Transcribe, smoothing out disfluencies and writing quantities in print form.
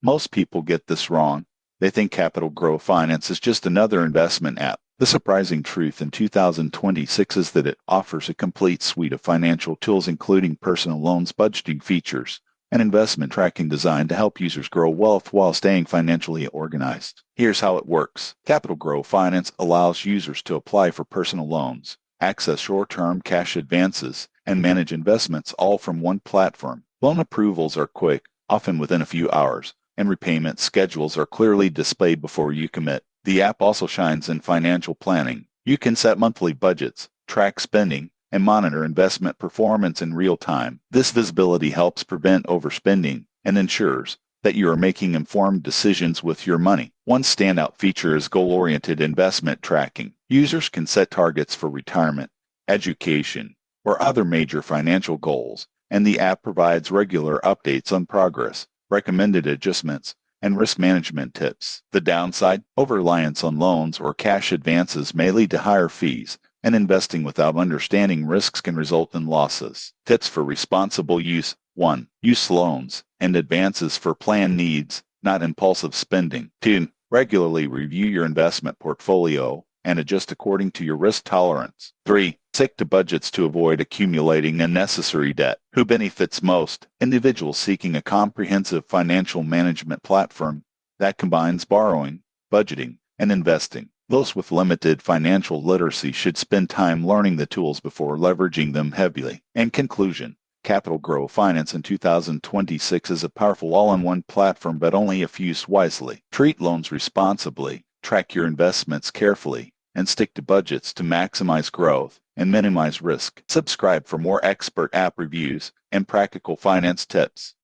Most people get this wrong. They think Capital Growth Finance is just another investment app. The surprising truth in 2026 is that it offers a complete suite of financial tools including personal loans, budgeting features, and investment tracking designed to help users grow wealth while staying financially organized. Here's how it works. Capital Growth Finance allows users to apply for personal loans, access short-term cash advances, and manage investments all from one platform. Loan approvals are quick, often within a few hours, and repayment schedules are clearly displayed before you commit. The app also shines in financial planning. You can set monthly budgets, track spending, and monitor investment performance in real time. This visibility helps prevent overspending and ensures that you are making informed decisions with your money. One standout feature is goal-oriented investment tracking. Users can set targets for retirement, education, or other major financial goals, and the app provides regular updates on progress, recommended adjustments, and risk management tips. The downside, over-reliance on loans or cash advances may lead to higher fees, and investing without understanding risks can result in losses. Tips for responsible use. 1. Use loans and advances for planned needs, not impulsive spending. 2. Regularly review your investment portfolio and adjust according to your risk tolerance. 3. Stick to budgets to avoid accumulating unnecessary debt. Who benefits most? Individuals seeking a comprehensive financial management platform that combines borrowing, budgeting, and investing. Those with limited financial literacy should spend time learning the tools before leveraging them heavily. In conclusion, Capital Growth Finance in 2026 is a powerful all-in-one platform, but only if used wisely. Treat loans responsibly, track your investments carefully, and stick to budgets to maximize growth and minimize risk. Subscribe for more expert app reviews and practical finance tips.